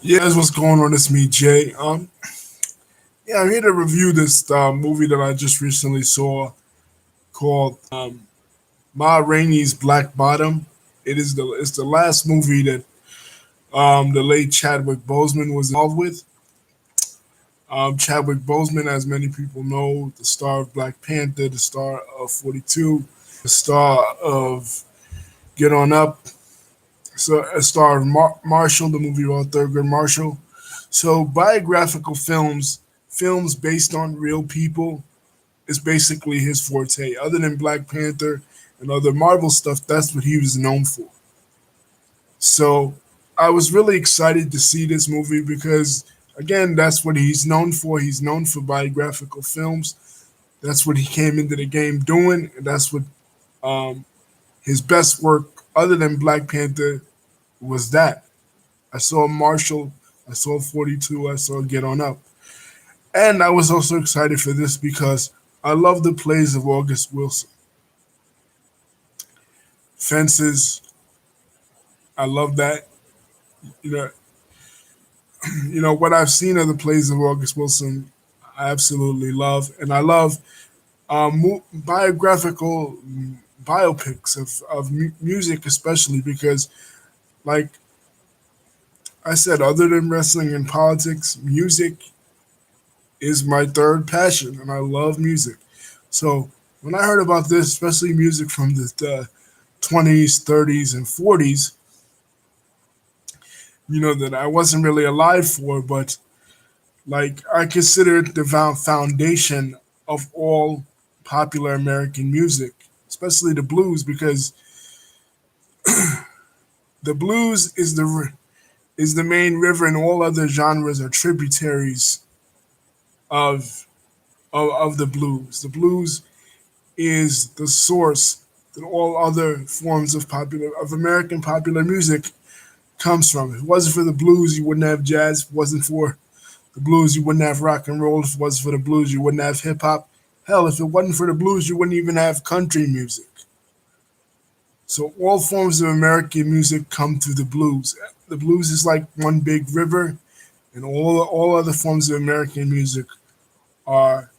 Yeah, that's what's going on. It's me, Jay. Yeah, I'm here to review this movie that I just recently saw called Ma Rainey's Black Bottom. It's the last movie that the late Chadwick Boseman was involved with. Chadwick Boseman, as many people know, the star of Black Panther, the star of 42, the star of Get On Up, so a star of Marshall, the movie about Thurgood Marshall. So biographical films based on real people, is basically his forte. Other than Black Panther and other Marvel stuff, that's what he was known for. So I was really excited to see this movie because, again, that's what he's known for. He's known for biographical films. That's what he came into the game doing, and that's what um, his best work, other than Black Panther, was that. I saw Marshall, I saw 42, I saw Get On Up. And I was also excited for this because I love the plays of August Wilson. Fences, I love that. You know, what I've seen of the plays of August Wilson, I absolutely love, and I love biographical biopics of music, especially because, like I said, other than wrestling and politics, music is my third passion, and I love music. So when I heard about this, especially music from the 20s, 30s, and 40s, that I wasn't really alive for, but like I consider it the foundation of all popular American music, especially the blues, because the blues is the main river, and all other genres are tributaries of of the blues. The blues is the source that all other forms of American popular music comes from. If it wasn't for the blues, you wouldn't have jazz. If it wasn't for the blues, you wouldn't have rock and roll. If it wasn't for the blues, you wouldn't have hip hop. Hell, if it wasn't for the blues, you wouldn't even have country music. So all forms of American music come through the blues. The blues is like one big river, and all other forms of American music are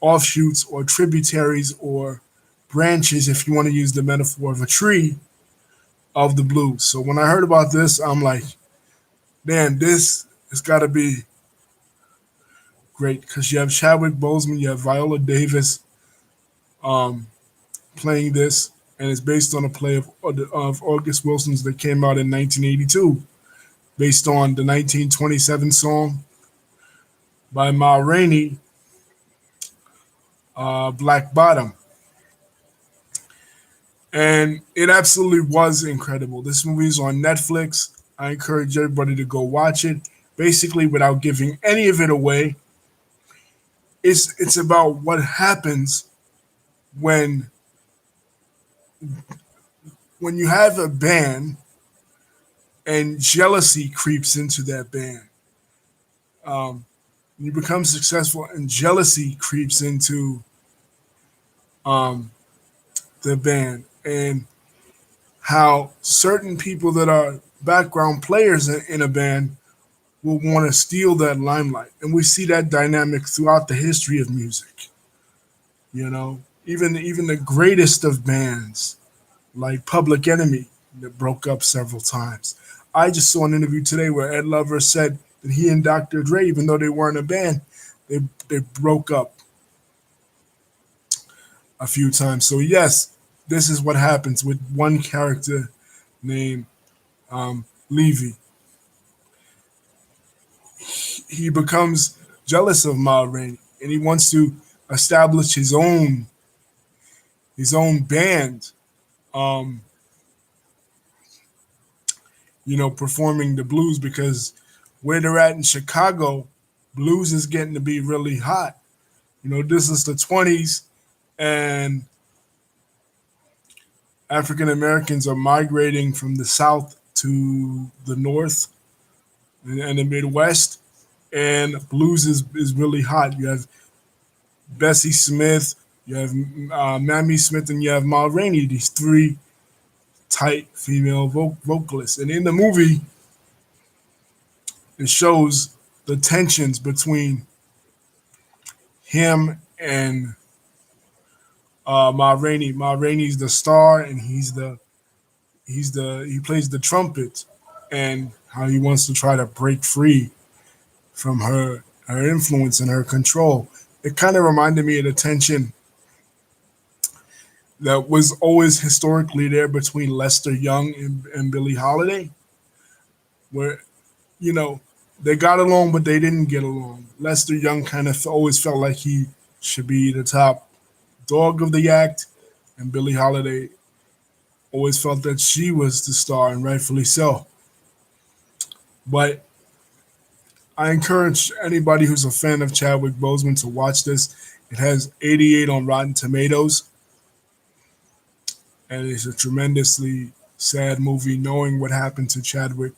offshoots or tributaries or branches, if you want to use the metaphor of a tree, of the blues. So when I heard about this, I'm like, man, this has got to be great because you have Chadwick Boseman, you have Viola Davis um, playing this, and it's based on a play of August Wilson's that came out in 1982, based on the 1927 song by Ma Rainey, Black Bottom. And it absolutely was incredible. This movie is on Netflix. I encourage everybody to go watch it. Basically, without giving any of it away, it's about what happens when you have a band and jealousy creeps into that band. Um, you become successful and jealousy creeps into um, the band, and how certain people that are background players in a band will want to steal that limelight. And we see that dynamic throughout the history of music. Even the greatest of bands like Public Enemy that broke up several times. I just saw an interview today where Ed Lover said that he and Dr. Dre, even though they weren't a band, they broke up a few times. So yes, this is what happens with one character named Levy. He becomes jealous of Ma Rainey, and he wants to establish his own band. Um, performing the blues because where they're at in Chicago, blues is getting to be really hot. This is the 20s, and African Americans are migrating from the South to the North and the Midwest, and blues is really hot. You have Bessie Smith, you have Mammy Smith, and you have Ma Rainey. These three tight female vocalist. And in the movie, it shows the tensions between him and Ma Rainey. Ma Rainey's the star, and he plays the trumpet, and how he wants to try to break free from her influence and her control. It kind of reminded me of the tension that was always historically there between Lester Young and Billie Holiday, where you know they got along but they didn't get along. Lester Young kind of always felt like he should be the top dog of the act, and Billie Holiday always felt that she was the star, and rightfully so. But I encourage anybody who's a fan of Chadwick Boseman to watch this. It has 88 on Rotten Tomatoes, and it's a tremendously sad movie, knowing what happened to Chadwick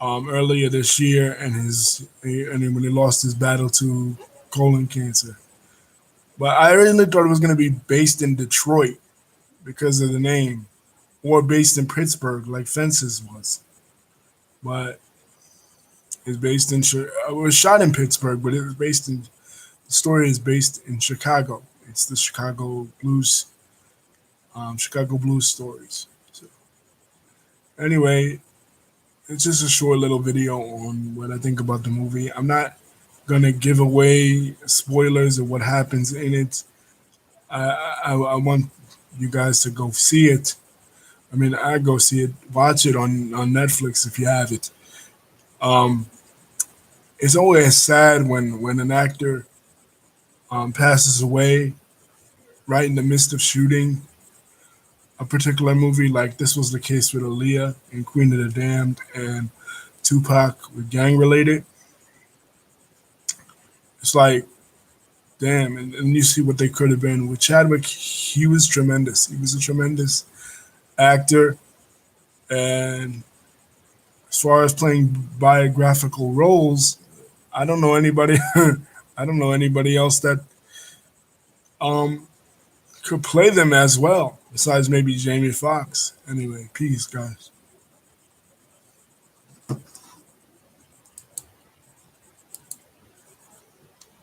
earlier this year, and when he lost his battle to colon cancer. But I originally thought it was going to be based in Detroit because of the name, or based in Pittsburgh like Fences was. But it's based in. It was shot in Pittsburgh, but it was based in. The story is based in Chicago. It's the Chicago Blues stories. So, anyway, it's just a short little video on what I think about the movie. I'm not gonna give away spoilers of what happens in it. I want you guys to go see it. I mean, I go see it. Watch it on Netflix if you have it. Um, it's always sad when an actor passes away right in the midst of shooting a particular movie. Like this was the case with Aaliyah in Queen of the Damned, and Tupac with gang related. It's like, damn, and you see what they could have been. With Chadwick, he was tremendous. He was a tremendous actor. And as far as playing biographical roles, I don't know anybody I don't know anybody else that um could play them as well, besides maybe Jamie Foxx. Anyway, peace, guys.